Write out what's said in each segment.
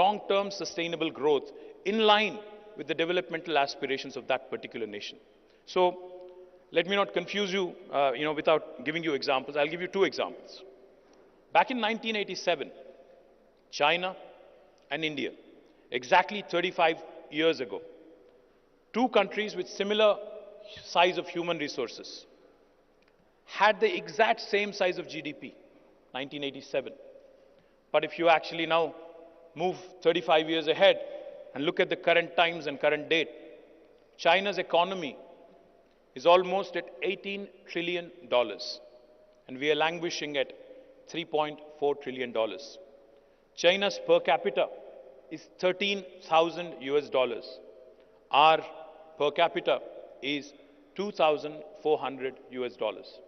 long-term sustainable growth in line with the developmental aspirations of that particular nation. So let me not confuse you, without giving you examples. I'll give you two examples. Back in 1987, China and India, exactly 35 years ago, two countries with similar size of human resources, had the exact same size of GDP, 1987. But if you actually now move 35 years ahead and look at the current times and current date, China's economy is almost at $18 trillion, and we are languishing at $3.4 trillion. China's per capita is 13,000 US dollars. Our per capita is 2,400 US dollars.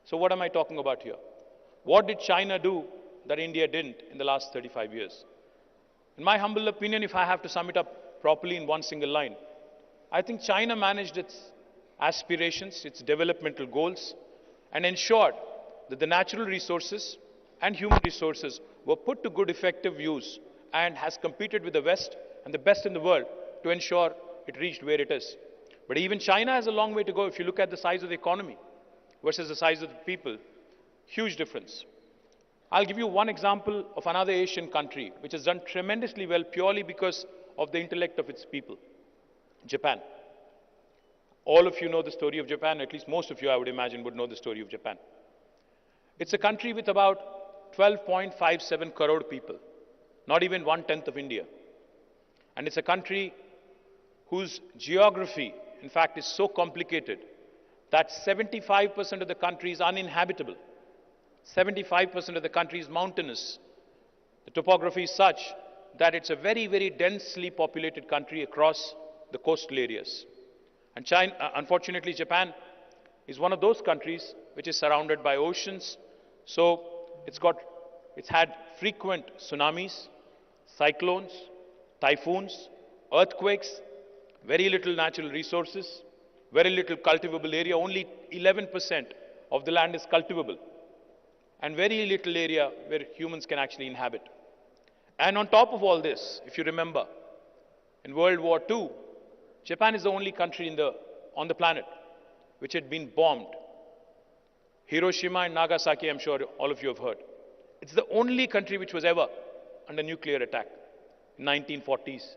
So what am I talking about here? What did China do that India didn't in the last 35 years? In my humble opinion, if I have to sum it up properly in one single line, I think China managed its aspirations, its developmental goals, and ensured that the natural resources and human resources were put to good effective use, and has competed with the West and the best in the world to ensure it reached where it is. But even China has a long way to go. If you look at the size of the economy versus the size of the people, huge difference. I'll give you one example of another Asian country which has done tremendously well purely because of the intellect of its people. Japan. All of you know the story of Japan, at least most of you, I would imagine, would know the story of Japan. It's a country with about 12.57 crore people, not even 1/10 of India. And it's a country whose geography, in fact, is so complicated that 75% of the country is uninhabitable. 75% of the country is mountainous. The topography is such that it's a very, very densely populated country across the coastal areas. And China, unfortunately, Japan is one of those countries which is surrounded by oceans. So it's had frequent tsunamis, cyclones, typhoons, earthquakes, very little natural resources, very little cultivable area. Only 11% of the land is cultivable, and very little area where humans can actually inhabit. And on top of all this, if you remember, in World War II, Japan is the only country on the planet which had been bombed. Hiroshima and Nagasaki, I'm sure all of you have heard. It's the only country which was ever under nuclear attack in 1940s.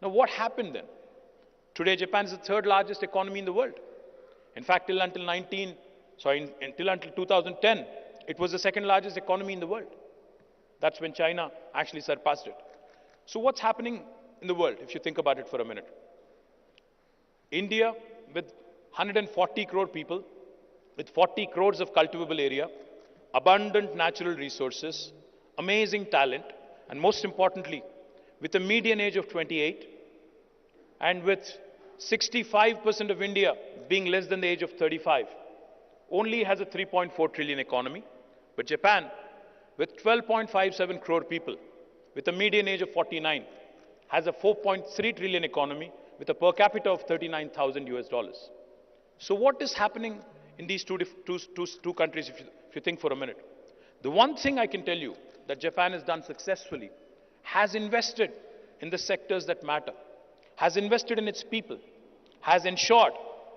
Now what happened then? Today Japan is the third largest economy in the world. In fact, until 2010, it was the second largest economy in the world. That's when China actually surpassed it. So what's happening in the world, if you think about it for a minute? India, with 140 crore people, with 40 crores of cultivable area, abundant natural resources, amazing talent, and most importantly, with a median age of 28, and with 65% of India being less than the age of 35, only has a 3.4 trillion economy. But Japan, with 12.57 crore people, with a median age of 49, has a 4.3 trillion economy with a per capita of 39,000 US dollars. So what is happening in these two countries, if you think for a minute? The one thing I can tell you that Japan has done successfully, has invested in the sectors that matter, has invested in its people, has ensured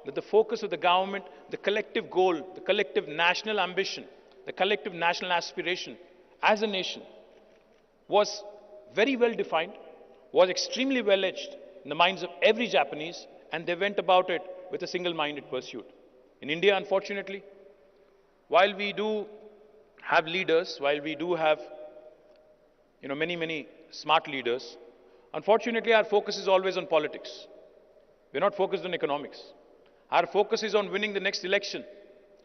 that the focus of the government, the collective goal, the collective national ambition, the collective national aspiration as a nation was very well defined, was extremely well etched in the minds of every Japanese, and they went about it with a single-minded pursuit. In India, unfortunately, while we do have leaders, while we do have many smart leaders, unfortunately our focus is always on politics. We're not focused on economics. Our focus is on winning the next election.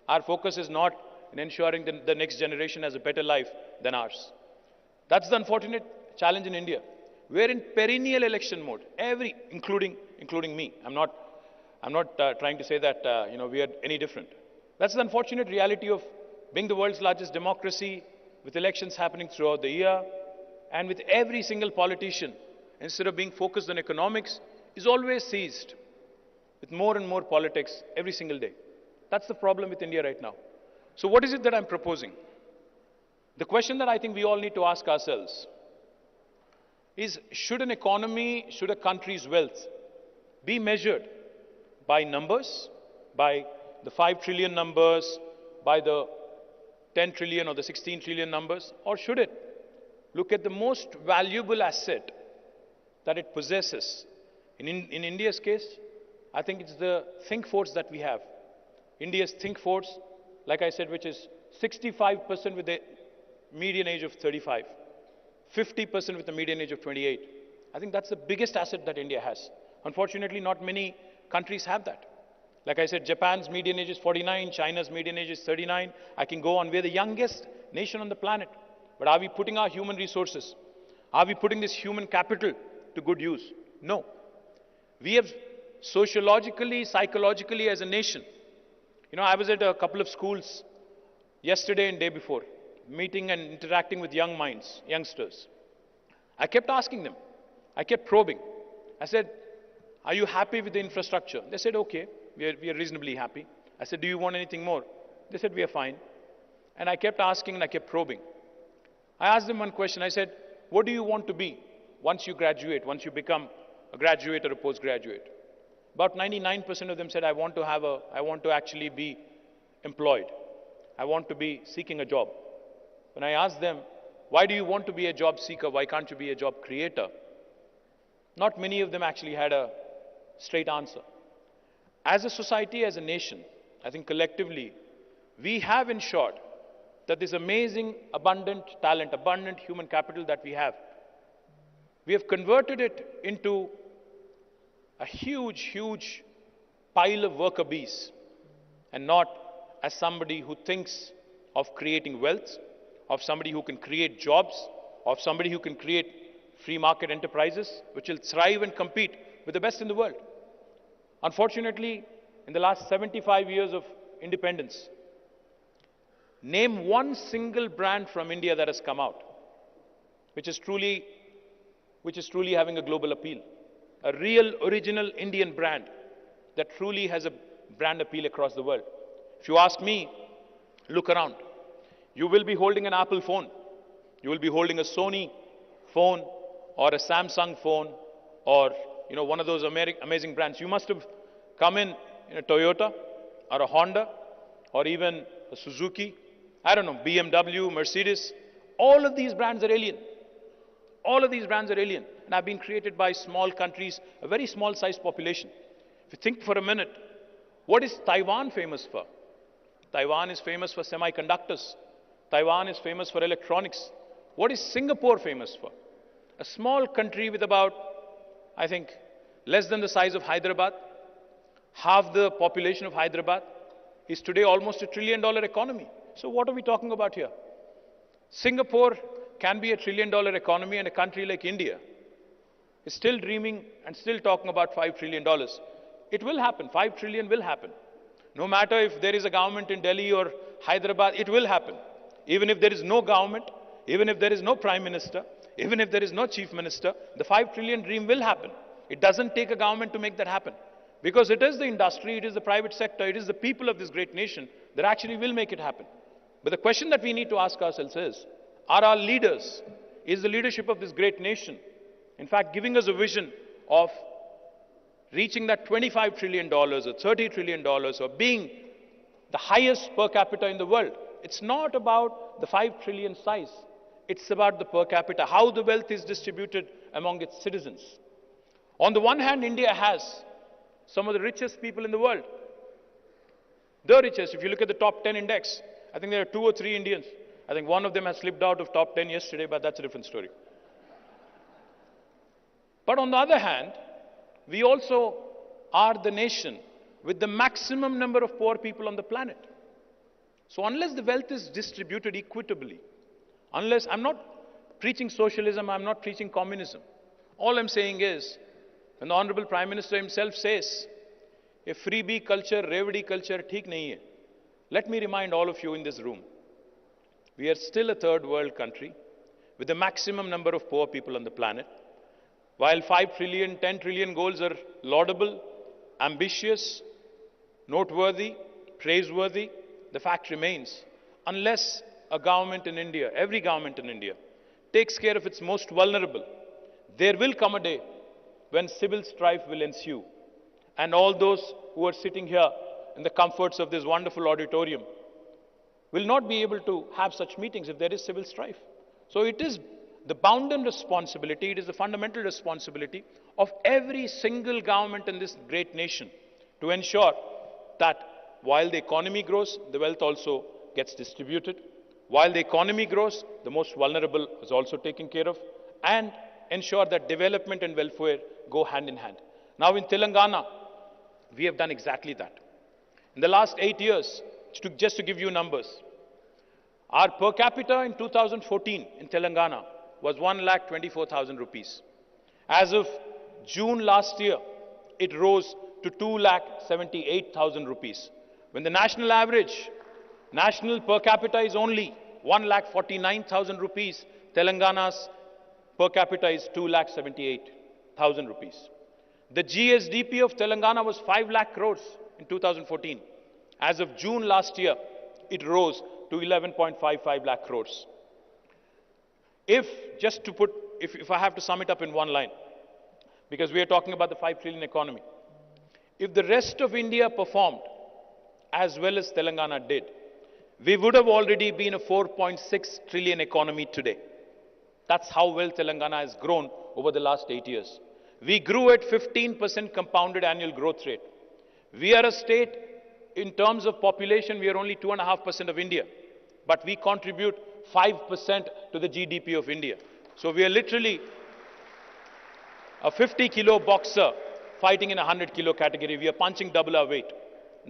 Our focus is not in ensuring that the next generation has a better life than ours. That's the unfortunate challenge in India. We're in perennial election mode, including me. I'm not trying to say that we are any different. That's the unfortunate reality of being the world's largest democracy, with elections happening throughout the year, and with every single politician, instead of being focused on economics, is always seized with more and more politics every single day. That's the problem with India right now. So what is it that I'm proposing? The question that I think we all need to ask ourselves: is, should an economy, should a country's wealth be measured by numbers, by the 5 trillion numbers, by the 10 trillion or the 16 trillion numbers, or should it look at the most valuable asset that it possesses? In India's case, I think it's the think force that we have. India's think force, like I said, which is 65% with the median age of 35, 50% with the median age of 28. I think that's the biggest asset that India has. Unfortunately, not many countries have that. Like I said, Japan's median age is 49, China's median age is 39. I can go on. We're the youngest nation on the planet. But are we putting our human resources? Are we putting this human capital to good use? No. We have sociologically, psychologically as a nation. You know, I was at a couple of schools yesterday and day before, meeting and interacting with young minds, youngsters. I kept asking them. I kept probing. I said, are you happy with the infrastructure? They said, okay, we are reasonably happy. I said, do you want anything more? They said, we are fine. And I kept asking and I kept probing. I asked them one question. I said, what do you want to be once you graduate, once you become a graduate or a postgraduate? About 99% of them said, I want to actually be employed. I want to be seeking a job. When I asked them, why do you want to be a job seeker? Why can't you be a job creator? Not many of them actually had a straight answer. As a society, as a nation, I think collectively, we have ensured that this amazing, abundant talent, abundant human capital that we have converted it into a huge, huge pile of worker bees, and not as somebody who thinks of creating wealth, of somebody who can create jobs, of somebody who can create free market enterprises which will thrive and compete with the best in the world. Unfortunately, in the last 75 years of independence, name one single brand from India that has come out, which is truly having a global appeal. A real, original Indian brand that truly has a brand appeal across the world. If you ask me, look around. You will be holding an Apple phone. You will be holding a Sony phone or a Samsung phone or, you know, one of those amazing brands. You must have come in a Toyota or a Honda or even a Suzuki, I don't know, BMW, Mercedes. All of these brands are alien. All of these brands are alien and have been created by small countries, a very small sized population. If you think for a minute, what is Taiwan famous for? Taiwan is famous for semiconductors. Taiwan is famous for electronics. What is Singapore famous for? A small country with about, I think, less than the size of Hyderabad, half the population of Hyderabad, is today almost $1 trillion economy. So what are we talking about here? Singapore can be $1 trillion economy, and a country like India is still dreaming and still talking about $5 trillion. It will happen. 5 trillion will happen. No matter if there is a government in Delhi or Hyderabad, it will happen. Even if there is no government, even if there is no prime minister, even if there is no chief minister, the 5 trillion dream will happen. It doesn't take a government to make that happen. Because it is the industry, it is the private sector, it is the people of this great nation that actually will make it happen. But the question that we need to ask ourselves is, are our leaders, is the leadership of this great nation, in fact, giving us a vision of reaching that $25 trillion or $30 trillion or being the highest per capita in the world? It's not about the 5 trillion size. It's about the per capita, how the wealth is distributed among its citizens. On the one hand, India has some of the richest people in the world. The richest. If you look at the top 10 index, I think there are 2 or 3 Indians. I think one of them has slipped out of top 10 yesterday, but that's a different story. But on the other hand, we also are the nation with the maximum number of poor people on the planet. So unless the wealth is distributed equitably, unless, I'm not preaching socialism, I'm not preaching communism. All I'm saying is, when the Honorable Prime Minister himself says, a freebie culture, revdi culture, theek nahi hai. Let me remind all of you in this room, we are still a third world country with the maximum number of poor people on the planet. While 5 trillion, 10 trillion goals are laudable, ambitious, noteworthy, praiseworthy, the fact remains, unless a government in India, every government in India, takes care of its most vulnerable, There will come a day when civil strife will ensue, and all those who are sitting here in the comforts of this wonderful auditorium will not be able to have such meetings if there is civil strife. So it is the bounden responsibility, it is the fundamental responsibility of every single government in this great nation to ensure that while the economy grows, the wealth also gets distributed. While the economy grows, the most vulnerable is also taken care of, and ensure that development and welfare go hand in hand. Now in Telangana, we have done exactly that. In the last 8 years, just to give you numbers, our per capita in 2014 in Telangana was 1,24,000 rupees. As of June last year, it rose to 2,78,000 rupees. When the national average, national per capita is only 1,49,000 rupees, Telangana's per capita is 2,78,000 rupees. The GSDP of Telangana was 5 lakh crores in 2014. As of June last year, it rose to 11.55 lakh crores. If I have to sum it up in one line, because we are talking about the 5 trillion economy, if the rest of India performed as well as Telangana did, we would have already been a 4.6 trillion economy today. That's how well Telangana has grown over the last 8 years. We grew at 15% compounded annual growth rate. We are a state, in terms of population, we are only 2.5% of India, but we contribute 5% to the GDP of India. So we are literally a 50-kilo boxer fighting in a 100-kilo category. We are punching double our weight.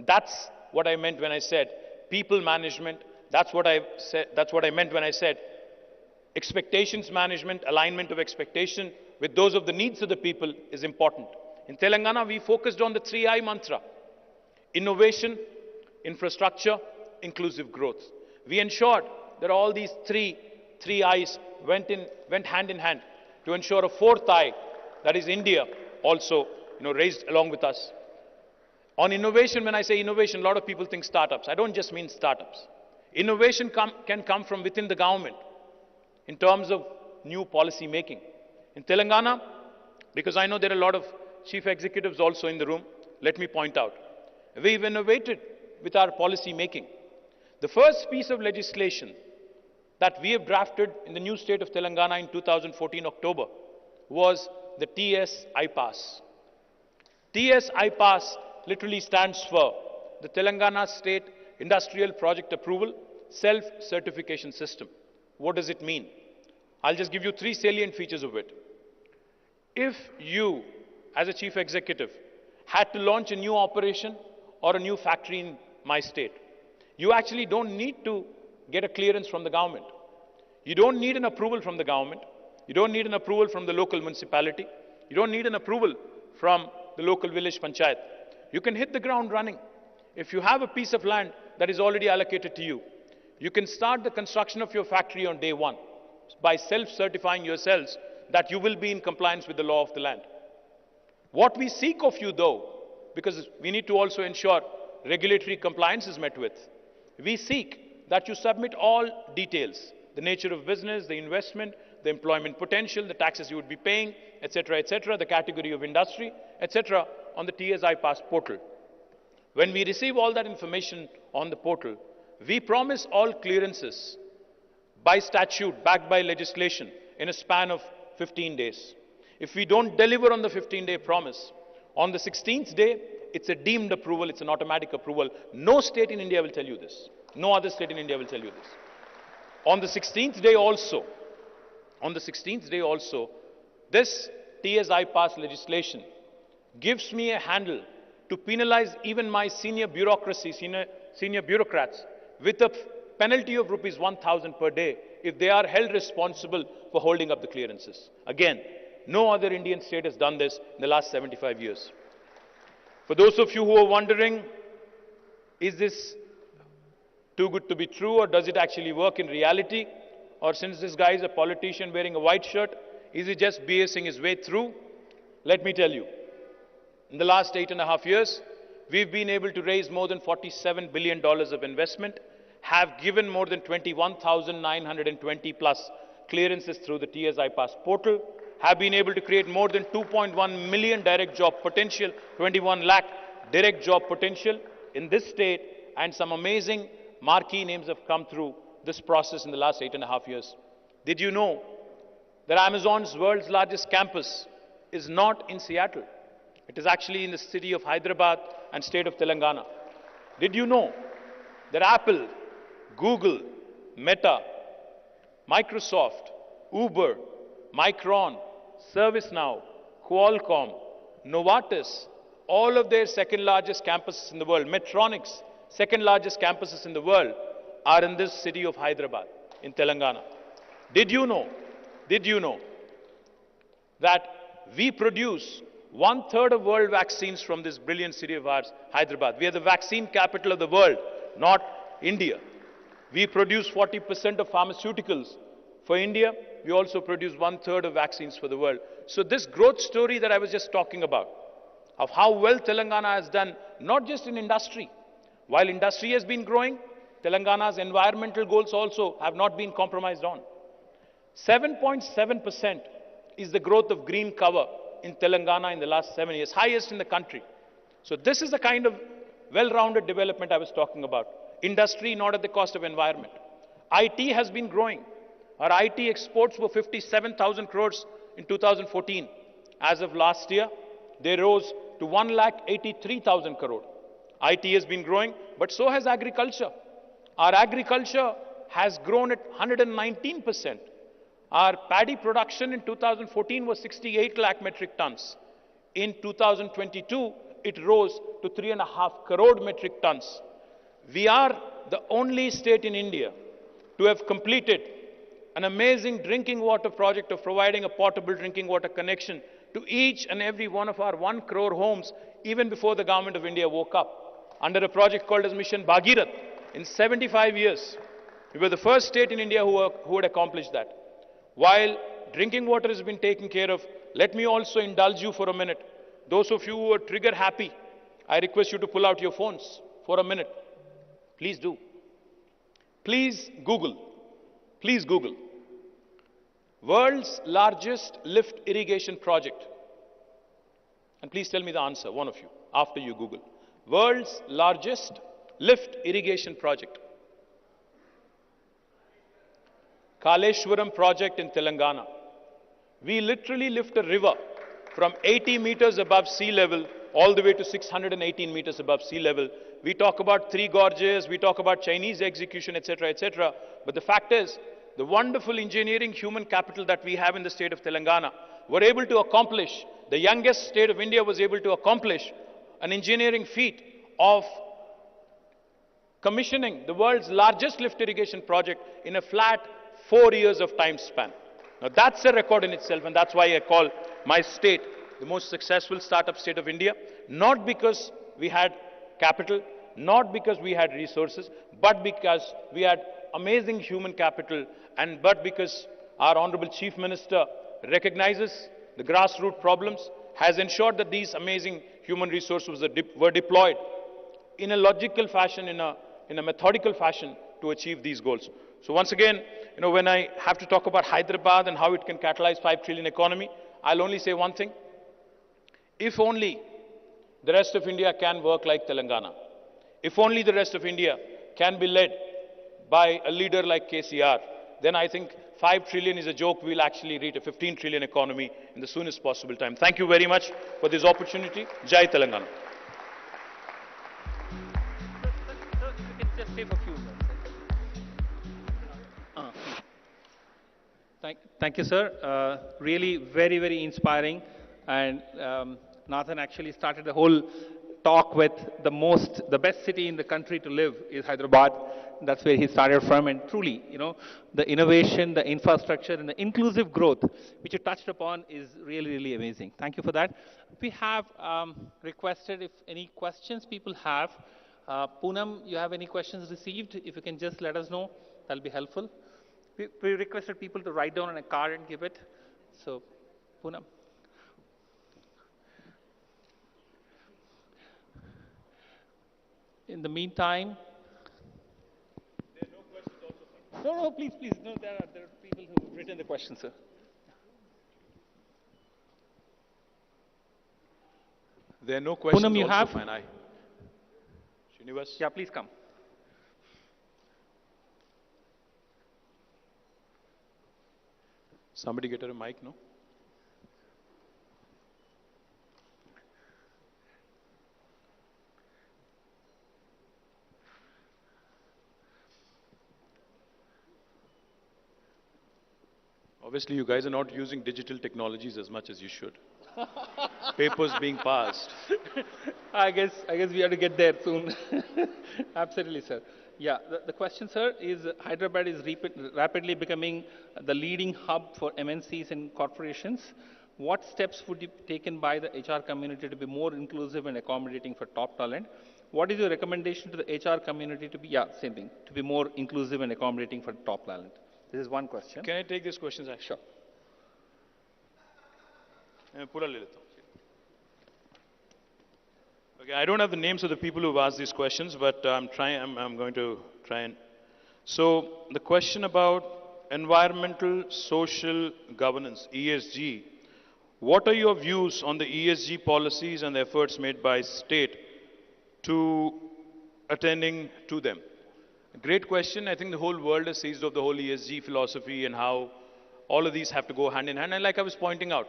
That's what I meant when I said people management. That's what I meant when I said expectations management, alignment of expectation with those of the needs of the people is important. In Telangana, we focused on the 3I mantra: innovation, infrastructure, inclusive growth. We ensured that all these three I's went hand in hand to ensure a fourth I, that is India, also raised along with us. On innovation, when I say innovation, a lot of people think startups. I don't just mean startups. Innovation can come from within the government in terms of new policy making. In Telangana, because I know there are a lot of chief executives also in the room, let me point out, we've innovated with our policy making. The first piece of legislation that we have drafted in the new state of Telangana in 2014 October was the TS iPass. TS iPass literally stands for the Telangana State Industrial Project Approval Self-Certification System. What does it mean? I'll just give you 3 salient features of it. If you, as a chief executive, had to launch a new operation or a new factory in my state, you actually don't need to get a clearance from the government. You don't need an approval from the government. You don't need an approval from the local municipality. You don't need an approval from the local village panchayat. You can hit the ground running. If you have a piece of land that is already allocated to you, you can start the construction of your factory on day one by self-certifying yourselves that you will be in compliance with the law of the land. What we seek of you, though, because we need to also ensure regulatory compliance is met with, we seek that you submit all details, the nature of business, the investment, the employment potential, the taxes you would be paying, etc., the category of industry, etc., on the TS iPass portal. When we receive all that information on the portal, we promise all clearances by statute, backed by legislation, in a span of 15 days. If we don't deliver on the 15-day promise, on the 16th day, it's a deemed approval, it's an automatic approval. No state in India will tell you this. No other state in India will tell you this. On the 16th day also, this TS iPass legislation gives me a handle to penalize even my senior bureaucracy, senior bureaucrats, with a penalty of rupees 1,000 per day if they are held responsible for holding up the clearances. Again, no other Indian state has done this in the last 75 years. For those of you who are wondering, is this too good to be true, or does it actually work in reality? Or since this guy is a politician wearing a white shirt, is he just BSing his way through? Let me tell you, in the last 8.5 years, we've been able to raise more than $47 billion of investment, have given more than 21,920 plus clearances through the TS iPass portal, have been able to create more than 2.1 million direct job potential, 21 lakh direct job potential in this state, and some amazing marquee names have come through this process in the last 8.5 years. Did you know that Amazon's world's largest campus is not in Seattle? It is actually in the city of Hyderabad and state of Telangana. Did you know that Apple, Google, Meta, Microsoft, Uber, Micron, ServiceNow, Qualcomm, Novartis, all of their second largest campuses in the world, Medtronic's second largest campuses in the world, are in this city of Hyderabad, in Telangana. Did you know that we produce 1/3 of world vaccines from this brilliant city of ours, Hyderabad? We are the vaccine capital of the world, not India. We produce 40% of pharmaceuticals for India. We also produce 1/3 of vaccines for the world. So this growth story that I was just talking about, of how well Telangana has done, not just in industry. While industry has been growing, Telangana's environmental goals also have not been compromised on. 7.7% is the growth of green cover in Telangana in the last 7 years, highest in the country. So this is the kind of well-rounded development I was talking about. Industry not at the cost of environment. IT has been growing. Our IT exports were 57,000 crores in 2014. As of last year, they rose to 1,83,000 crore. IT has been growing, but so has agriculture. Our agriculture has grown at 119%. Our paddy production in 2014 was 68 lakh metric tons. In 2022, it rose to 3.5 crore metric tons. We are the only state in India to have completed an amazing drinking water project of providing a portable drinking water connection to each and every one of our 1 crore homes, even before the government of India woke up, under a project called as Mission Bhagirat. In 75 years, we were the first state in India who had accomplished that. While drinking water has been taken care of, let me also indulge you for a minute. Those of you who are trigger happy, I request you to pull out your phones for a minute. Please do. Please Google. Please Google. World's largest lift irrigation project. And please tell me the answer, one of you, after you Google. World's largest lift irrigation project. Kaleshwaram project in Telangana. We literally lift a river from 80 meters above sea level all the way to 618 meters above sea level. We talk about three gorges, we talk about Chinese execution, etc., etc. But the fact is, the wonderful engineering human capital that we have in the state of Telangana were able to accomplish, the youngest state of India was able to accomplish an engineering feat of commissioning the world's largest lift irrigation project in a flat 4 years of time span. Now that's a record in itself, and that's why I call my state the most successful startup state of India, not because we had capital, not because we had resources, but because we had amazing human capital, and but because our Honorable Chief Minister recognizes the grassroots problems, has ensured that these amazing human resources were deployed in a logical fashion, in a methodical fashion to achieve these goals. So once again, when I have to talk about Hyderabad and how it can catalyze 5 trillion economy, I'll only say one thing. If only the rest of India can work like Telangana, if only the rest of India can be led by a leader like KCR, then I think 5 trillion is a joke. We'll actually reach a 15 trillion economy in the soonest possible time. Thank you very much for this opportunity. Jai Telangana. Sir, you can just stay for a few minutes. Thank you, sir. Really very, very inspiring. And Nathan actually started the whole talk with the best city in the country to live is Hyderabad. That's where he started from. And truly, the innovation, the infrastructure, and the inclusive growth, which you touched upon, is really, really amazing. Thank you for that. We have requested if any questions people have. Poonam, you have any questions received? If you can just let us know, that'll be helpful. We requested people to write down on a card and give it. So, Poonam. In the meantime, there are no questions also, sir. No, please. No, there are people who have written the questions, sir. There are no questions. Poonam, you also have? fine. Srinivas? Yeah, please come. Somebody get her a mic, no? Obviously, you guys are not using digital technologies as much as you should. Papers being passed. I guess we have to get there soon. Absolutely, sir. Yeah, the question, sir, is Hyderabad is rapidly becoming the leading hub for MNCs and corporations. What steps would be taken by the HR community to be more inclusive and accommodating for top talent? What is your recommendation to the HR community to be, yeah, same thing, to be more inclusive and accommodating for top talent? This is one question. Can I take these questions, actually? Sure. Okay, I don't have the names of the people who've asked these questions, but I'm going to try and. So, the question about environmental social governance, ESG. What are your views on the ESG policies and the efforts made by state to attending to them? Great question. I think the whole world has seized of the whole ESG philosophy and how all of these have to go hand in hand. And like I was pointing out,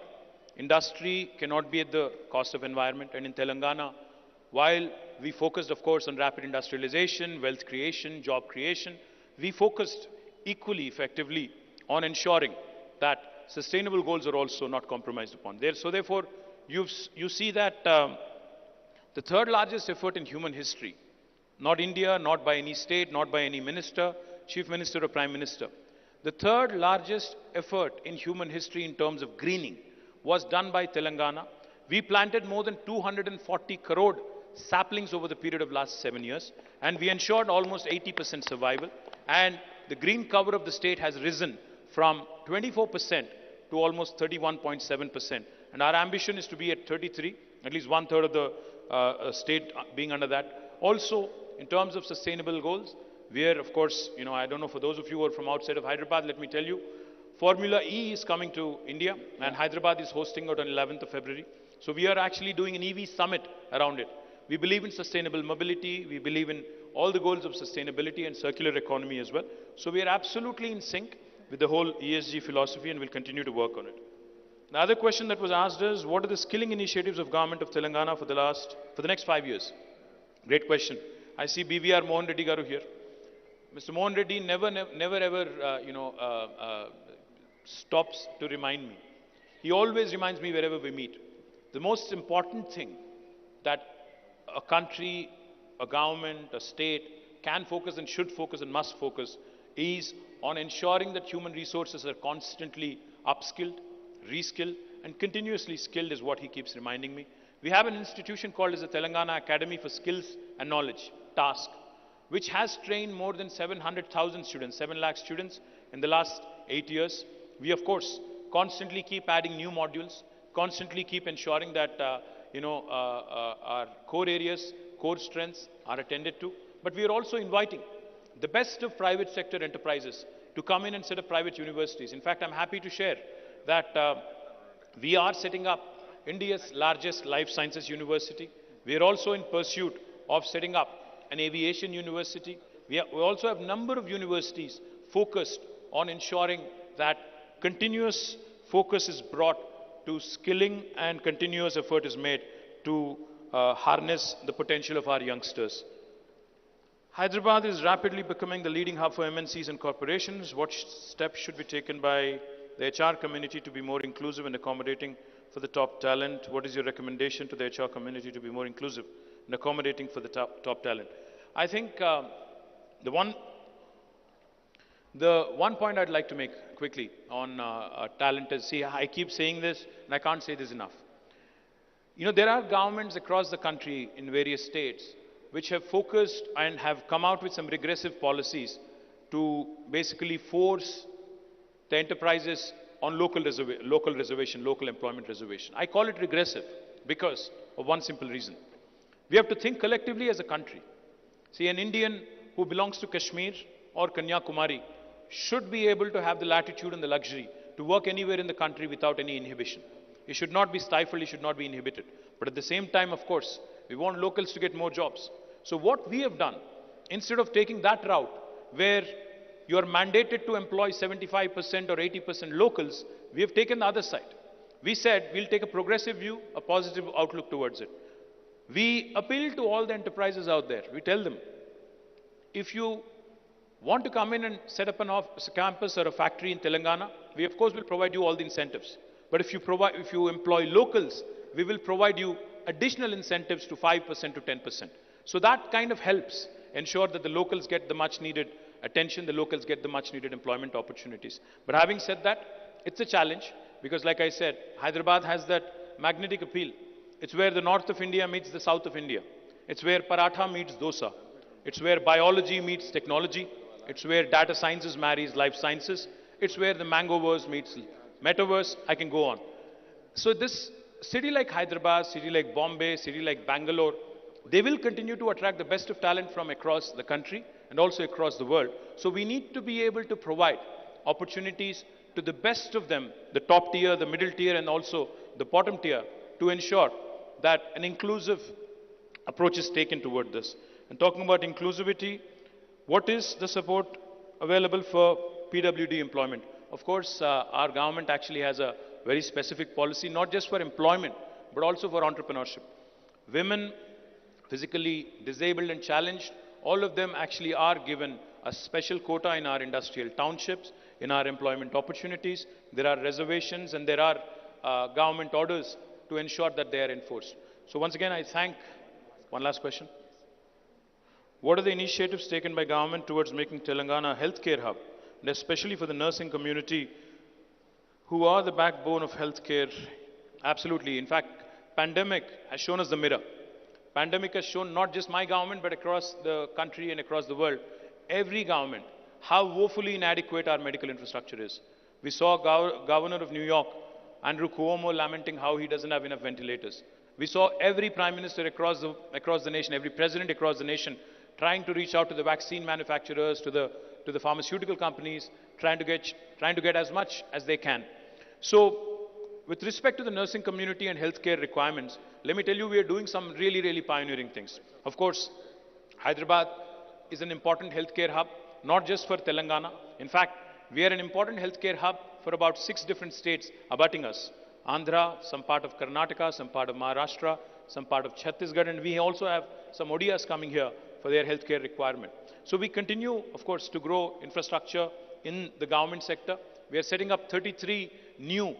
industry cannot be at the cost of environment. And in Telangana, while we focused, of course, on rapid industrialization, wealth creation, job creation, we focused equally effectively on ensuring that sustainable goals are also not compromised upon. So therefore, you see that the third largest effort in human history, not India, not by any state, not by any minister, chief minister or prime minister. The third largest effort in human history in terms of greening was done by Telangana. We planted more than 240 crore saplings over the period of last 7 years, and we ensured almost 80% survival. And the green cover of the state has risen from 24% to almost 31.7%. And our ambition is to be at 33, at least one third of the state being under that. Also, in terms of sustainable goals, we are, of course, I don't know, for those of you who are from outside of Hyderabad, let me tell you, Formula E is coming to India, and Hyderabad is hosting it on 11th of February. So we are actually doing an EV summit around it. We believe in sustainable mobility. We believe in all the goals of sustainability and circular economy as well. So we are absolutely in sync with the whole ESG philosophy, and we'll continue to work on it. The other question that was asked is, what are the skilling initiatives of government of Telangana for the next 5 years? Great question. I see BVR Mohan Reddy Garu here. Mr. Mohan Reddy never stops to remind me. He always reminds me wherever we meet. The most important thing that a country, a government, a state can focus and should focus and must focus is on ensuring that human resources are constantly upskilled, reskilled, and continuously skilled is what he keeps reminding me. We have an institution called as the Telangana Academy for Skills and Knowledge, TASK, which has trained more than 700,000 students, 7 lakh students in the last 8 years. We, of course, constantly keep adding new modules, constantly keep ensuring that our core areas, core strengths are attended to. But we are also inviting the best of private sector enterprises to come in and set up private universities. In fact, I'm happy to share that we are setting up India's largest life sciences university. We are also in pursuit of setting up an aviation university. We also have a number of universities focused on ensuring that continuous focus is brought to skilling and continuous effort is made to harness the potential of our youngsters. Hyderabad is rapidly becoming the leading hub for MNCs and corporations. What steps should be taken by the HR community to be more inclusive and accommodating for the top talent? What is your recommendation to the HR community to be more inclusive and accommodating for the top talent? I think the one point I'd like to make quickly on talent is, see, I keep saying this and I can't say this enough. There are governments across the country in various states which have focused and have come out with some regressive policies to basically force the enterprises on local employment reservation. I call it regressive because of one simple reason. We have to think collectively as a country. See, an Indian who belongs to Kashmir or Kanyakumari should be able to have the latitude and the luxury to work anywhere in the country without any inhibition. He should not be stifled, he should not be inhibited. But at the same time, of course, we want locals to get more jobs. So what we have done, instead of taking that route where you are mandated to employ 75% or 80% locals, we have taken the other side. We said we'll take a progressive view, a positive outlook towards it. We appeal to all the enterprises out there. We tell them, if you want to come in and set up a campus or a factory in Telangana, we of course will provide you all the incentives. But if you employ locals, we will provide you additional incentives to 5% to 10%. So that kind of helps ensure that the locals get the much needed attention, the locals get the much needed employment opportunities. But having said that, it's a challenge because like I said, Hyderabad has that magnetic appeal. It's where the north of India meets the south of India. It's where paratha meets dosa. It's where biology meets technology. It's where data sciences marries life sciences. It's where the mangoverse meets metaverse. I can go on. So this city like Hyderabad, city like Bombay, city like Bangalore, they will continue to attract the best of talent from across the country and also across the world. So we need to be able to provide opportunities to the best of them, the top tier, the middle tier, and also the bottom tier, to ensure that an inclusive approach is taken toward this. And talking about inclusivity, what is the support available for PWD employment? Of course, our government actually has a very specific policy, not just for employment, but also for entrepreneurship. Women, physically disabled and challenged, all of them actually are given a special quota in our industrial townships, in our employment opportunities. There are reservations and there are government orders to ensure that they are enforced. So once again, I thank, one last question. What are the initiatives taken by government towards making Telangana a healthcare hub, and especially for the nursing community, who are the backbone of healthcare? Absolutely. In fact, pandemic has shown us the mirror. Pandemic has shown not just my government, but across the country and across the world, every government, how woefully inadequate our medical infrastructure is. We saw Governor of New York, Andrew Cuomo, lamenting how he doesn't have enough ventilators. We saw every Prime Minister across the nation, every President across the nation, trying to reach out to the vaccine manufacturers, to the pharmaceutical companies, trying to get as much as they can. So, with respect to the nursing community and healthcare requirements, let me tell you, we are doing some really, really pioneering things. Of course, Hyderabad is an important healthcare hub, not just for Telangana. In fact, we are an important healthcare hub for about 6 different states abutting us. Andhra, some part of Karnataka, some part of Maharashtra, some part of Chhattisgarh, and we also have some Odias coming here for their healthcare requirement. So we continue, of course, to grow infrastructure in the government sector. We are setting up 33 new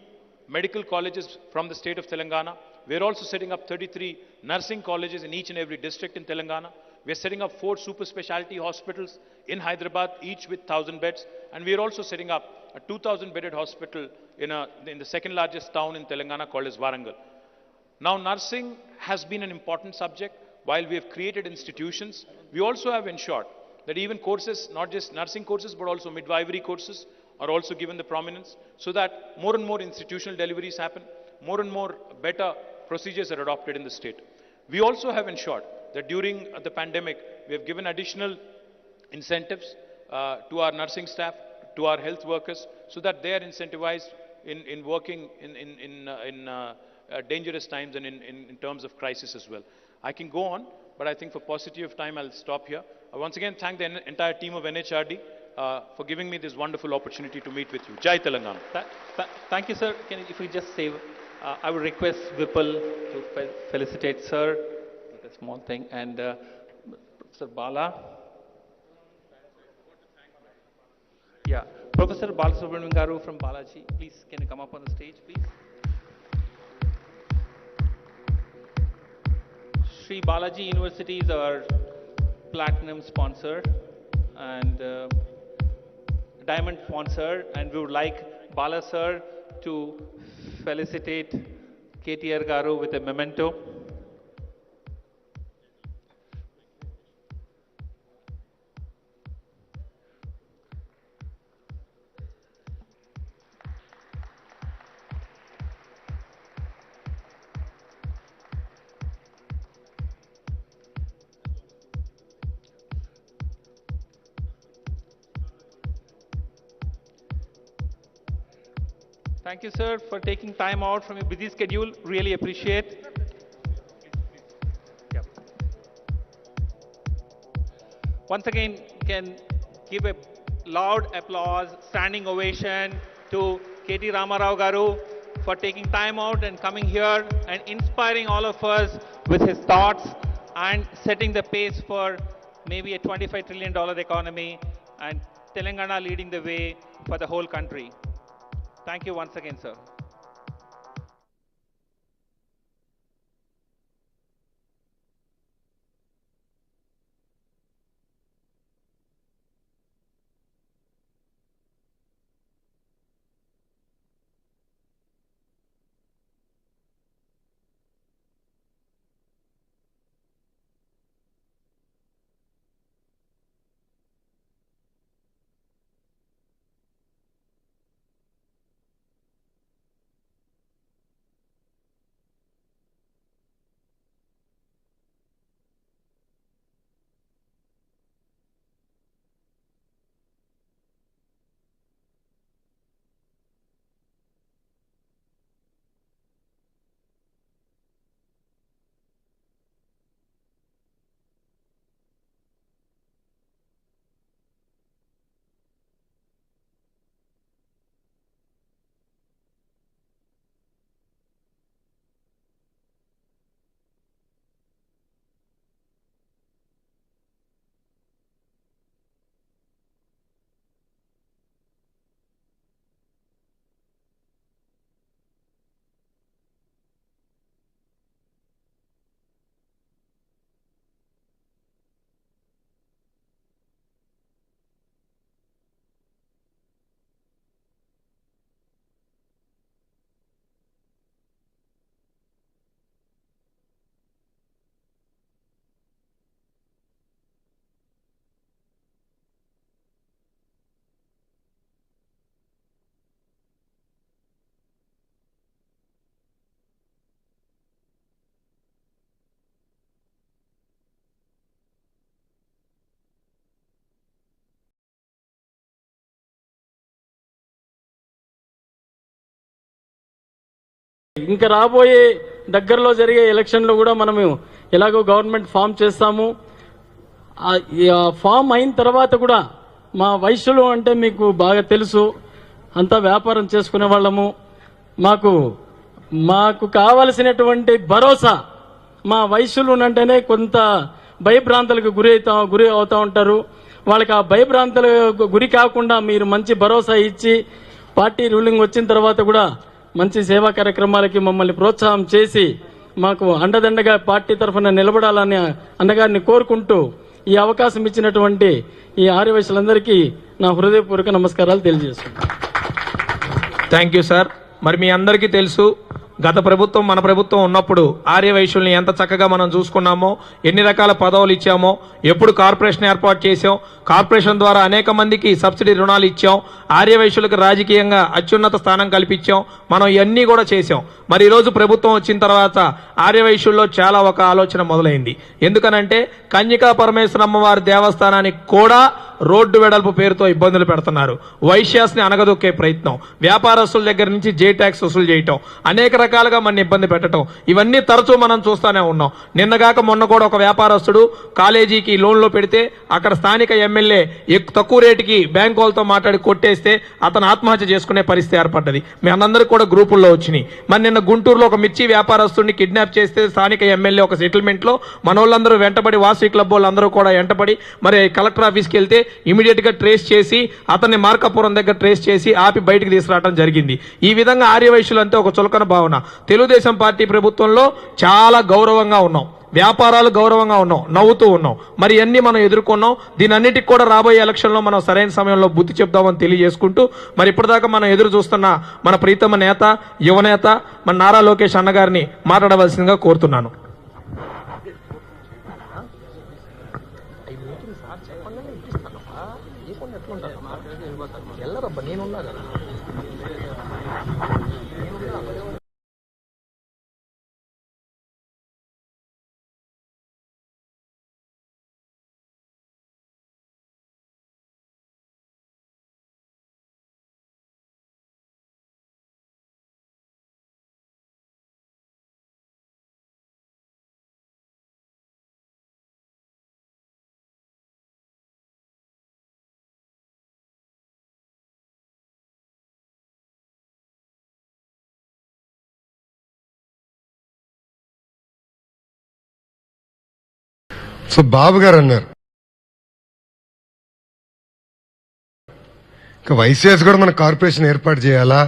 medical colleges from the state of Telangana. We are also setting up 33 nursing colleges in each and every district in Telangana. We are setting up 4 super specialty hospitals in Hyderabad, each with 1,000 beds. And we are also setting up a 2,000-bedded hospital in the second largest town in Telangana called as Warangal. Now, nursing has been an important subject. While we have created institutions, we also have ensured that even courses, not just nursing courses, but also midwifery courses, are also given the prominence, so that more and more institutional deliveries happen, more and more better procedures are adopted in the state. We also have ensured that during the pandemic, we have given additional incentives to our nursing staff, to our health workers, so that they are incentivized in working in dangerous times and in terms of crisis as well. I can go on, but I think for paucity of time, I'll stop here. I once again thank the entire team of NHRD for giving me this wonderful opportunity to meet with you. Jai Telangana. Thank you, sir. If we just say, I would request Vipul to felicitate sir with a small thing, and Professor Bala. Yeah, Professor Balasubramanian Garu from Balaji. Please, can you come up on the stage, please? Sri Balaji University is our platinum sponsor and diamond sponsor, and we would like Bala sir to felicitate KTR Garu with a memento. Thank you, sir, for taking time out from your busy schedule. Really appreciate. Once again, can give a loud applause, standing ovation to KT Ramarao Garu for taking time out and coming here and inspiring all of us with his thoughts and setting the pace for maybe a $25 trillion economy and Telangana leading the way for the whole country. Thank you once again, sir. ఇంకా రాబోయే దగ్గరలో జరిగే ఎలక్షన్లో కూడా మనము ఎలాగో government form చేస్తాము. Form అయిన తర్వాత కూడా మా వైశ్యులు అంటే మీకు బాగా తెలుసు, అంతా వ్యాపారం చేసుకునే వాళ్ళము. మాకు కావలసినటువంటి భరోసా, మా వైశ్యులు అంటేనే కొంత భయభ్రాంతులకు గురి అవుతా ఉంటారు. వాళ్ళకి ఆ భయభ్రాంతులకు గురి కాకుండా మీరు మంచి భరోసా ఇచ్చి పార్టీ రూలింగ్ వచ్చిన తర్వాత కూడా మంచి సేవా కార్యక్రమాలకి మమ్మల్ని ప్రోత్సాహం చేసి మాకు అండదండగా పార్టీ తరఫున నిలబడాలని అన్నగారిని కోరుకుంటూ ఈ అవకాశం ఇచ్చినటువంటి ఈ ఆర్యవైశ్యులందరికీ నా హృదయపూర్వక నమస్కారాలు తెలియజేస్తున్నాను. Thank you sir. మరి మీ అందరికీ తెలుసు, గత ప్రభుత్వం మన ప్రభుత్వం ఉన్నప్పుడు ఆర్యవైశ్యుల్ని ఎంత చక్కగా మనం చూసుకున్నామో, ఎన్ని రకాల పదవులు ఇచ్చామో, ఎప్పుడు కార్పొరేషన్ ఏర్పాటు చేశాం, కార్పొరేషన్ ద్వారా అనేక మందికి సబ్సిడీ రుణాలు ఇచ్చాం, ఆర్యవైశ్యులకు రాజకీయంగా అత్యున్నత స్థానం కల్పించాం. మనం ఇవన్నీ కూడా చేశాం. మరి ఈరోజు ప్రభుత్వం వచ్చిన తర్వాత ఆర్యవైశ్యుల్లో చాలా ఒక ఆలోచన మొదలైంది. ఎందుకనంటే కన్యకా పరమేశ్వరమ్మ వారి దేవస్థానానికి కూడా రోడ్డు వెడల్పు పేరుతో ఇబ్బందులు పెడుతున్నారు. వైశ్యాస్ని అనగదొక్కే ప్రయత్నం, వ్యాపారస్తుల దగ్గర నుంచి జే ట్యాక్స్ వసూలు చేయటం, అనేక రకాలుగా మన ఇబ్బంది పెట్టడం, ఇవన్నీ తరచూ మనం చూస్తూనే ఉన్నాం. నిన్నగాక మొన్న కూడా ఒక వ్యాపారస్తుడు కాలేజీకి లోన్లో పెడితే అక్కడ స్థానిక ఎమ్మెల్యే తక్కువ రేటుకి బ్యాంకు వాళ్ళతో మాట్లాడి కొట్టేస్తే అతను ఆత్మహత్య చేసుకునే పరిస్థితి ఏర్పడ్డది. మీ అందరికీ కూడా గ్రూపుల్లో వచ్చినాయి. మరి నిన్న గుంటూరులో ఒక మిర్చి వ్యాపారస్తుడిని కిడ్నాప్ చేస్తే స్థానిక ఎమ్మెల్యే ఒక సెటిల్మెంట్ లో మనోళ్ళందరూ వెంటబడి, వాసవి క్లబ్ వాళ్ళందరూ కూడా వెంటబడి మరి కలెక్టర్ ఆఫీస్కి వెళ్తే ఇమీడియట్ గా ట్రేస్ చేసి అతన్ని మార్కాపురం దగ్గర ట్రేస్ చేసి ఆపి బయటికి తీసుకురావడం జరిగింది. ఈ విధంగా ఆర్యవైశ్యులు అంటే ఒక చులకన భావన. తెలుగుదేశం పార్టీ ప్రభుత్వంలో చాలా గౌరవంగా ఉన్నాం, వ్యాపారాలు గౌరవంగా ఉన్నాం, నవ్వుతూ ఉన్నాం. మరి అన్ని మనం ఎదుర్కొన్నాం. దీని అన్నిటికి కూడా రాబోయే ఎలక్షన్లో మనం సరైన సమయంలో బుద్ధి చెప్దామని తెలియజేసుకుంటూ, మరి ఇప్పటిదాకా మనం ఎదురు చూస్తున్న మన ప్రీతమ నేత, యువనేత మన నారా లోకేష్ అన్నగారిని మాట్లాడవలసిందిగా కోరుతున్నాను. సో బాబు గారు అన్నారు, ఇంకా వైసీఎస్ కూడా మన కార్పొరేషన్ ఏర్పాటు చేయాలా,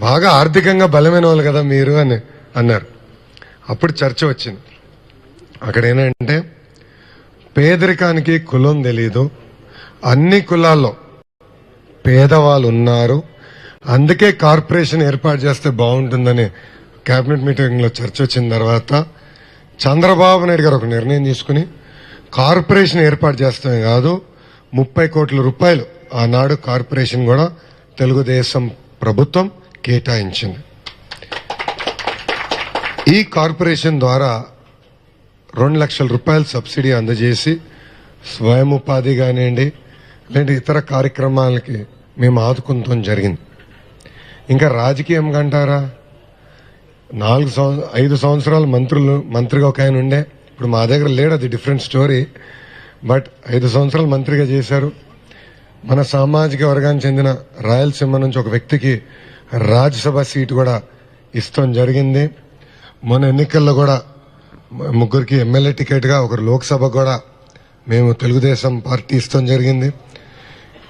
బాగా ఆర్థికంగా బలమైన వాళ్ళు కదా మీరు అని అన్నారు. అప్పుడు చర్చ వచ్చింది. అక్కడ ఏంటంటే పేదరికానికి కులం తెలీదు, అన్ని కులాల్లో పేదవాళ్ళు ఉన్నారు, అందుకే కార్పొరేషన్ ఏర్పాటు చేస్తే బాగుంటుందని కేబినెట్ మీటింగ్లో చర్చ వచ్చిన తర్వాత చంద్రబాబు నాయుడు గారు ఒక నిర్ణయం తీసుకుని కార్పొరేషన్ ఏర్పాటు చేస్తామే కాదు 30 కోట్ల రూపాయలు ఆనాడు కార్పొరేషన్ కూడా తెలుగుదేశం ప్రభుత్వం కేటాయించింది. ఈ కార్పొరేషన్ ద్వారా 2 లక్షల రూపాయల సబ్సిడీ అందజేసి స్వయం ఉపాధి కానివ్వండి లేదంటే ఇతర కార్యక్రమాలకి మేము ఆదుకుంటాం జరిగింది. ఇంకా రాజకీయం అంటారా, 5 సంవత్సరాలు మంత్రిగా ఒక ఆయన ఉండే, ఇప్పుడు మా దగ్గర లేడు, అది డిఫరెంట్ స్టోరీ. బట్ 5 సంవత్సరాలు మంత్రిగా చేశారు. మన సామాజిక వర్గానికి చెందిన రాయలసీమ నుంచి ఒక వ్యక్తికి రాజ్యసభ సీటు కూడా ఇస్తాం జరిగింది. మొన్న ఎన్నికల్లో కూడా 3 ఎమ్మెల్యే టికెట్గా, 1 లోక్సభ కూడా మేము తెలుగుదేశం పార్టీ ఇస్తాం జరిగింది.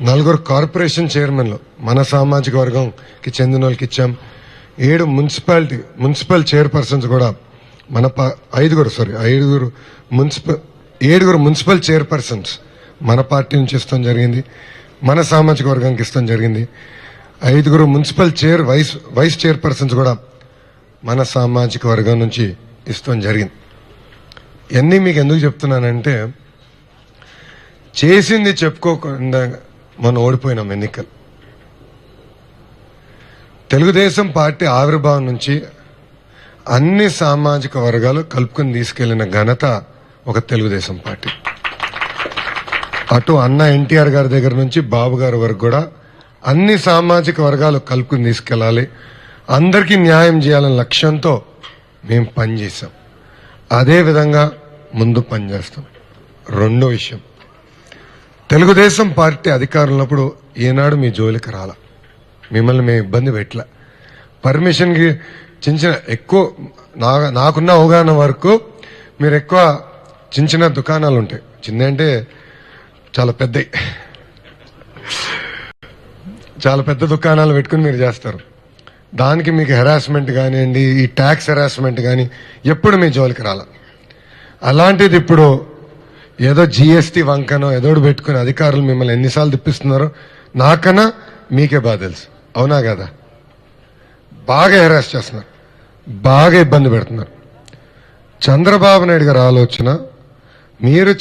4 కార్పొరేషన్ చైర్మన్లు మన సామాజిక వర్గంకి చెందిన వాళ్ళకి ఇచ్చాం. 7 మున్సిపల్ చైర్పర్సన్స్ కూడా మన 7 మున్సిపల్ చైర్పర్సన్స్ మన పార్టీ నుంచి ఇస్తాం జరిగింది, మన సామాజిక వర్గానికి ఇస్తాం జరిగింది. 5 మున్సిపల్ వైస్ చైర్పర్సన్స్ కూడా మన సామాజిక వర్గం నుంచి ఇస్తాం జరిగింది. ఇవన్నీ మీకు ఎందుకు చెప్తున్నానంటే చేసింది చెప్పుకోకుండా మనం ఓడిపోయినాం ఎన్నికలు. తెలుగుదేశం పార్టీ ఆవిర్భావం నుంచి అన్ని సామాజిక వర్గాలు కలుపుకుని తీసుకెళ్లిన ఘనత ఒక తెలుగుదేశం పార్టీ. అటు అన్న ఎన్టీఆర్ గారి దగ్గర నుంచి బాబు గారి వరకు కూడా అన్ని సామాజిక వర్గాలు కలుపుకుని తీసుకెళ్లాలి, అందరికీ న్యాయం చేయాలనే లక్ష్యంతో మేము పనిచేసాం. అదేవిధంగా ముందు పనిచేస్తాం. రెండో విషయం, తెలుగుదేశం పార్టీ అధికారంలోప్పుడు ఏనాడు మీ జోలికి రాల, మిమ్మల్ని మేము ఇబ్బంది పెట్టలే. పర్మిషన్కి చిన్న ఎక్కువ నాకున్న అవగాహన వరకు మీరు ఎక్కువ చిన్న దుకాణాలు ఉంటాయి, చిన్న అంటే చాలా పెద్ద దుకాణాలు పెట్టుకుని మీరు చేస్తారు. దానికి మీకు హెరాస్మెంట్ కానివ్వండి, ఈ ట్యాక్స్ హెరాస్మెంట్ కానీ ఎప్పుడు మీ జోలికి రాల. అలాంటిది ఇప్పుడు ఏదో జిఎస్టీ వంకనో ఏదో పెట్టుకుని అధికారులు మిమ్మల్ని ఎన్నిసార్లు తిప్పిస్తున్నారో నాకన్నా మీకే బాగా తెలుసు, అవునా కదా? బాగా హెరాస్ చేస్తున్నారు, బాగా ఇబ్బంది పెడుతున్నారు. చంద్రబాబు నాయుడు గారి ఆలోచన, మీరు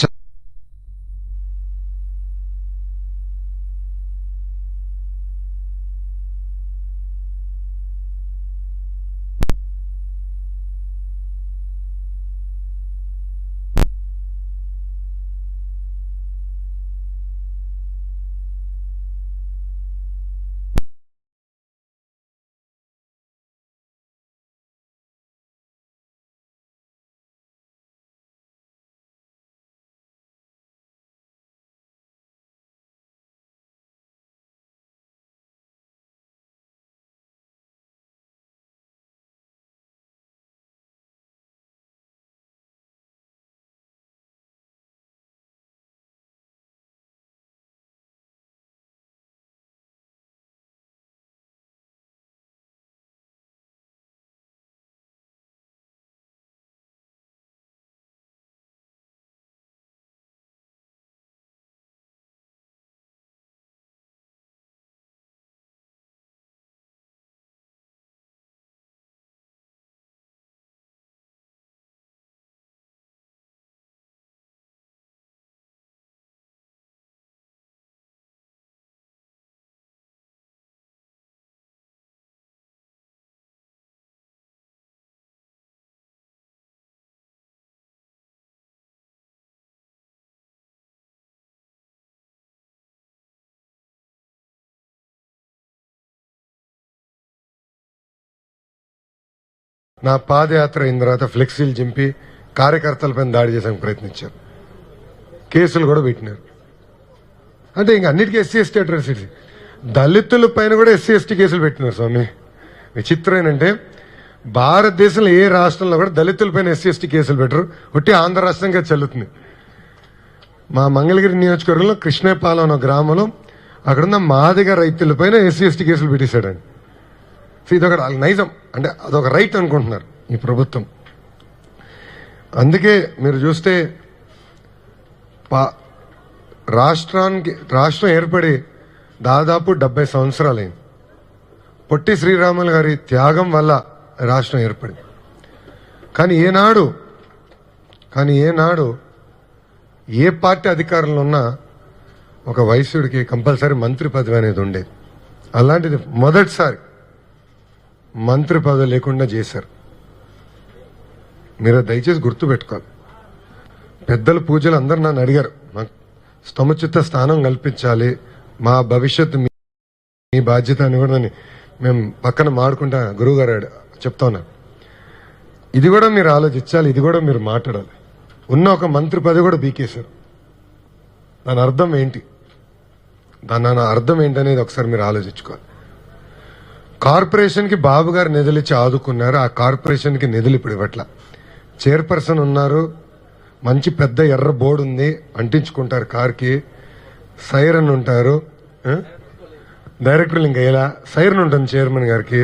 నా పాదయాత్ర అయిన తర్వాత ఫ్లెక్సీలు చింపి కార్యకర్తలపైన దాడి చేసానికి ప్రయత్నించారు, కేసులు కూడా పెట్టినారు. అంటే ఇంక అన్నిటికీ ఎస్సీ ఎస్టీ అట్రాసిటీ, దళితుల పైన కూడా ఎస్సీ ఎస్టీ కేసులు పెట్టినారు. స్వామి విచిత్రం ఏంటంటే భారతదేశంలో ఏ రాష్ట్రంలో కూడా దళితుల పైన ఎస్సీ ఎస్టీ కేసులు పెట్టరు, ఒట్టి ఆంధ్ర రాష్ట్రంగా చెల్లుతుంది. మా మంగళగిరి నియోజకవర్గంలో కృష్ణేపాలెం అనే గ్రామంలో అక్కడున్న మాదిగ రైతులపైన ఎస్సీ ఎస్టీ కేసులు పెట్టేశాడండి. సో ఇదొక నైజం, అంటే అదొక రైట్ అనుకుంటున్నారు ఈ ప్రభుత్వం. అందుకే మీరు చూస్తే రాష్ట్రం ఏర్పడి దాదాపు 70 సంవత్సరాలైంది. పొట్టి శ్రీరాములు గారి త్యాగం వల్ల రాష్ట్రం ఏర్పడింది. కానీ ఏనాడు ఏ పార్టీ అధికారంలో ఉన్నా ఒక వైశ్యుడికి కంపల్సరీ మంత్రి పదవి అనేది ఉండేది. అలాంటిది మొదటిసారి మంత్రి పదవి లేకుండా చేశారు. మీరు దయచేసి గుర్తుపెట్టుకోవాలి. పెద్దల పూజలు అందరు నన్ను అడిగారు, మాకు సముచిత స్థానం కల్పించాలి, మా భవిష్యత్తు మీ బాధ్యత అని కూడా మేము పక్కన మాడుకుంటా గురువు గారు చెప్తా ఉన్నారు. ఇది కూడా మీరు ఆలోచించాలి, ఇది కూడా మీరు మాట్లాడాలి. ఉన్న ఒక మంత్రి పదవి కూడా బీకేశారు. దాని అర్థం ఏంటి అనేది ఒకసారి మీరు ఆలోచించుకోవాలి. కార్పొరేషన్కి బాబు గారు నిధులు ఇచ్చి ఆదుకున్నారు. ఆ కార్పొరేషన్కి నిధులు ఇప్పుడు ఇవ్వట్ల. చైర్పర్సన్ ఉన్నారు, మంచి పెద్ద ఎర్ర బోర్డు ఉంది, అంటించుకుంటారు కార్కి, సైరన్ ఉంటారు. డైరెక్టర్లు ఇంకా ఇలా సైరన్ ఉంటుంది చైర్మన్ గారికి.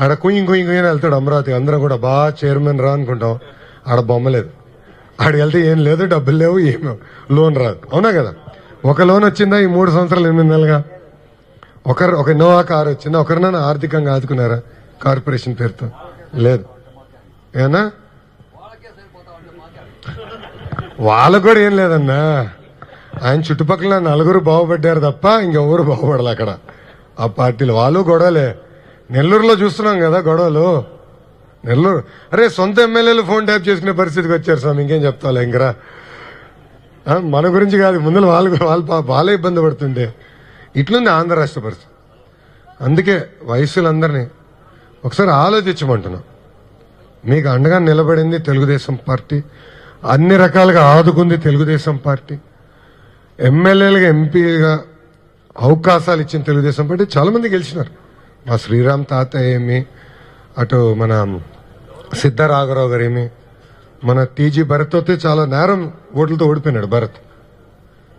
ఆడ కుయ్యి వెళ్తాడు అమరావతి. అందరం కూడా బాగా చైర్మన్ రా అనుకుంటాం. ఆడ బొమ్మ లేదు, ఆడికి వెళ్తే ఏం లేదు, డబ్బులు లేవు, ఏమో లోన్ రాదు. అవునా కదా? ఒక లోన్ వచ్చిందా ఈ 3 సంవత్సరాలు 8 నెలలుగా? ఒక ఇన్నోవా కారు వచ్చిందా? ఒకరినైనా ఆర్థికంగా ఆదుకున్నారా కార్పొరేషన్ పేరుతో? లేదు. ఏనా వాళ్ళకు కూడా ఏం లేదన్నా. ఆయన చుట్టుపక్కల 4 బాగుపడ్డారు తప్ప ఇంకెవరు బాగుపడాలి అక్కడ ఆ పార్టీలు. వాళ్ళు గొడవలే. నెల్లూరులో చూస్తున్నాం కదా గొడవలు. నెల్లూరు అరే సొంత ఎమ్మెల్యేలు ఫోన్ ట్యాప్ చేసుకునే పరిస్థితికి వచ్చారు స్వామి. ఇంకేం చెప్తాలే ఇంకరా. మన గురించి కాదు, ముందు వాళ్ళే ఇబ్బంది పడుతుండే. ఇట్లుంది ఆంధ్ర రాష్ట్ర పరిస్థితి. అందుకే వయసులందరినీ ఒకసారి ఆలోచించమంటున్నాం. మీకు అండగా నిలబడింది తెలుగుదేశం పార్టీ, అన్ని రకాలుగా ఆదుకుంది తెలుగుదేశం పార్టీ, ఎమ్మెల్యేలుగా ఎంపీగా అవకాశాలు ఇచ్చిన తెలుగుదేశం పార్టీ. చాలా మంది గెలిచినారు. మా శ్రీరామ్ తాతయ్య ఏమి, అటు మన సిద్ధరాఘరావు గారు ఏమి, మన టీజీ భరత్ అయితే చాలా నేరం ఓట్లతో ఓడిపోయినాడు భరత్.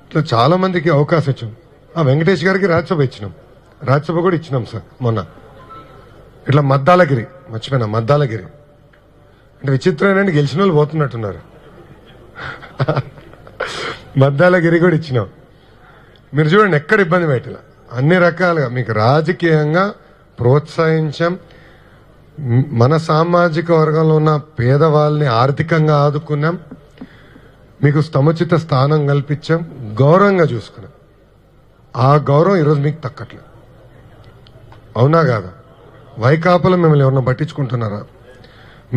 ఇట్లా చాలా మందికి అవకాశం ఇచ్చాం. ఆ వెంకటేష్ గారికి రాజ్యసభ ఇచ్చినాం, రాజ్యసభ కూడా ఇచ్చినాం సార్ మొన్న. ఇట్లా మద్దాలగిరి మర్చిపోయినా, మద్దాలగిరి అంటే విచిత్రమైన గెలిచిన వాళ్ళు పోతున్నట్టున్నారు. మద్దాలగిరి కూడా ఇచ్చినాం. మీరు చూడండి ఎక్కడ ఇబ్బంది పెట్టాల. అన్ని రకాలుగా మీకు రాజకీయంగా ప్రోత్సహించాం. మన సామాజిక వర్గంలో ఉన్న పేదవాళ్ళని ఆర్థికంగా ఆదుకున్నాం, మీకు సముచిత స్థానం కల్పించాం, గౌరవంగా చూసుకున్నాం. ఆ గౌరవం ఈరోజు మీకు తక్కట్లేదు. అవునా కాదా? వైకాపాలో మిమ్మల్ని ఎవరన్నా పట్టించుకుంటున్నారా?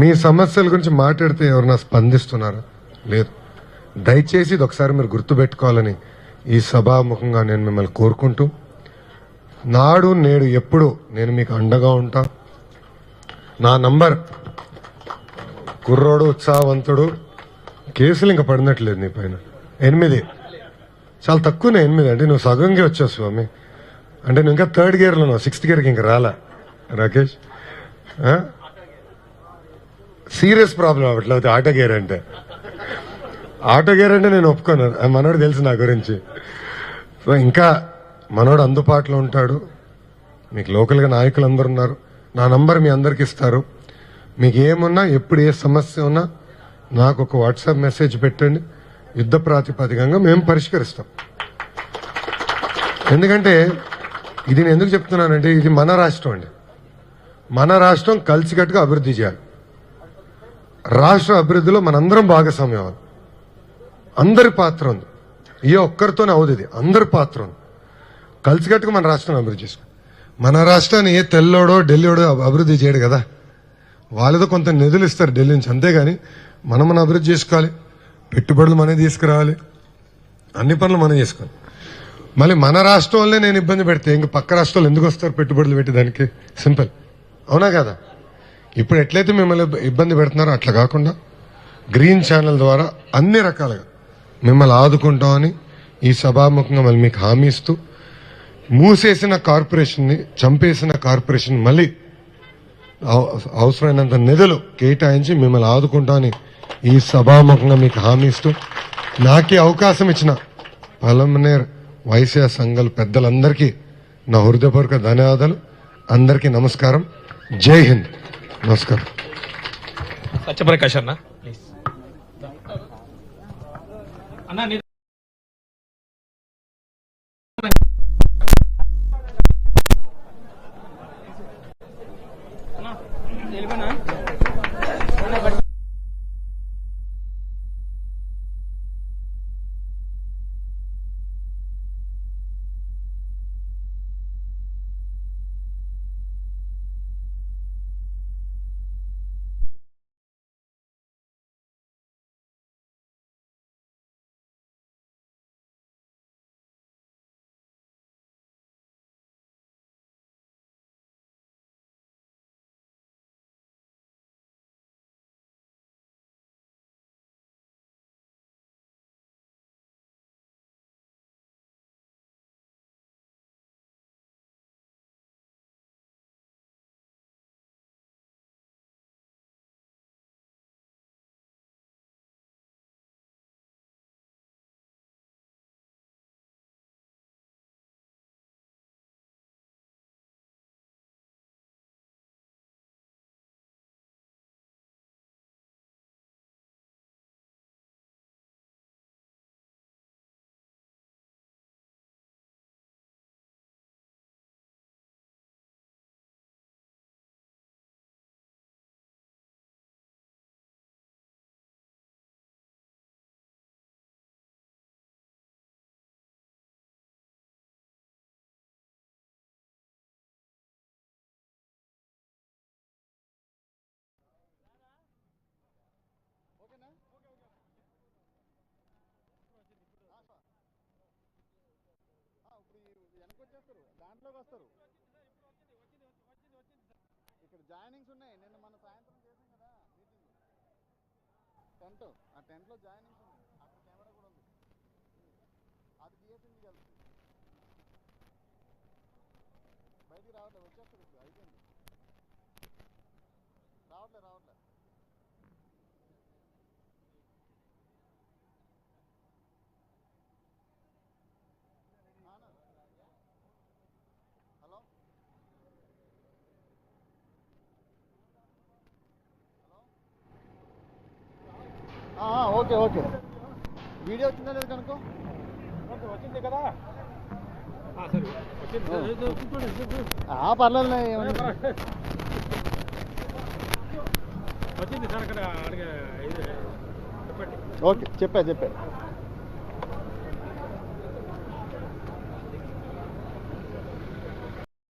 మీ సమస్యల గురించి మాట్లాడితే ఎవరన్నా స్పందిస్తున్నారా? లేదు. దయచేసి ఇది ఒకసారి మీరు గుర్తుపెట్టుకోవాలని ఈ సభాముఖంగా నేను మిమ్మల్ని కోరుకుంటూ, నాడు నేడు ఎప్పుడు నేను మీకు అండగా ఉంటా. నా నంబర్ కుర్రోడు ఉత్సాహవంతుడు. కేసులు ఇంకా పడినట్లేదు నీ పైన. 8 చాలా తక్కువనే. 8 అంటే నువ్వు సగంగా వచ్చావు స్వామి. అంటే నువ్వు ఇంకా 3rd గేర్లో ఉన్నావు, 6th గేర్కి ఇంకా రాలా రాకేష్. సీరియస్ ప్రాబ్లం అట్లా అవుతుంది. ఆటో గేర్ అంటే నేను ఒప్పుకోను. మనోడు తెలుసు నా గురించి. సో ఇంకా మనోడు అందుబాటులో ఉంటాడు. మీకు లోకల్గా నాయకులు అందరు ఉన్నారు. నా నంబర్ మీ అందరికి ఇస్తారు. మీకు ఏమున్నా, ఎప్పుడు ఏ సమస్య ఉన్నా నాకు ఒక వాట్సాప్ మెసేజ్ పెట్టండి. యుద్ధ ప్రాతిపదికంగా మేము పరిష్కరిస్తాం. ఎందుకంటే ఇది నేను ఎందుకు చెప్తున్నానంటే, ఇది మన రాష్ట్రం అండి. మన రాష్ట్రం కలిసికట్టుగా అభివృద్ధి చేయాలి. రాష్ట్ర అభివృద్ధిలో మనందరం భాగస్వామ్యం అవ్వాలి. అందరి పాత్ర ఉంది. ఏ ఒక్కరితోనే అవుతుంది, ఇది అందరి పాత్ర ఉంది. కలిసికట్టుగా మన రాష్ట్రాన్ని అభివృద్ధి చేసుకోవాలి. మన రాష్ట్రాన్ని ఏ తెల్లోడో ఢిల్లీడో అభివృద్ధి చేయడు కదా. వాళ్ళతో కొంత నిధులు ఇస్తారు ఢిల్లీ నుంచి, అంతేగాని మనం అభివృద్ధి చేసుకోవాలి. పెట్టుబడులు మనమే తీసుకురావాలి, అన్ని పనులు మనం చేసుకోవాలి. మళ్ళీ మన రాష్ట్రంలో నేను ఇబ్బంది పెడితే ఇంక పక్క రాష్ట్రాలు ఎందుకు వస్తారు పెట్టుబడులు పెట్టి? దానికి సింపుల్. అవునా కదా? ఇప్పుడు ఎట్లయితే మిమ్మల్ని ఇబ్బంది పెడుతున్నారో అట్లా కాకుండా గ్రీన్ ఛానల్ ద్వారా అన్ని రకాలుగా మిమ్మల్ని ఆదుకుంటామని ఈ సభాముఖంగా మళ్ళీ మీకు హామీ ఇస్తూ, మూసేసిన కార్పొరేషన్ని, చంపేసిన కార్పొరేషన్ మళ్ళీ అవసరమైనంత నిధులు కేటాయించి మిమ్మల్ని ఆదుకుంటామని ఈ సభాముఖంగా మీకు హామీ ఇస్తూ నాకు అవకాశం ఇచ్చిన పలమనేర్ వైశ్య సంఘాల పెద్దలందరికీ నా హృదయపూర్వక ధన్యవాదాలు. అందరికీ నమస్కారం. జై హింద్. నమస్కారం. సత్యప్రకాష్ అన్న ప్లీజ్. అన్న దాంట్లోకి వస్తారు. ఇక్కడ జాయినింగ్స్ ఉన్నాయి. నిన్న మన సాయంత్రం చేసాం కదా మీటింగ్. టెంట్, ఆ టెంట్లో జాయినింగ్స్ ఉన్నాయి. అక్కడ కెమెరా కూడా ఉంది. అది డిఎస్ఎంకి వెళ్తుంది. బయటికి రావట్లేదు, వచ్చేస్తారు. ఇప్పుడు అయిపోయింది. రావట్లేదు. Hello, okay. వీడియో వచ్చిందా లేదు కనుక్కో. వచ్చింది కదా, పర్లేదు. వచ్చింది సార్. అక్కడ ఓకే, చెప్పా.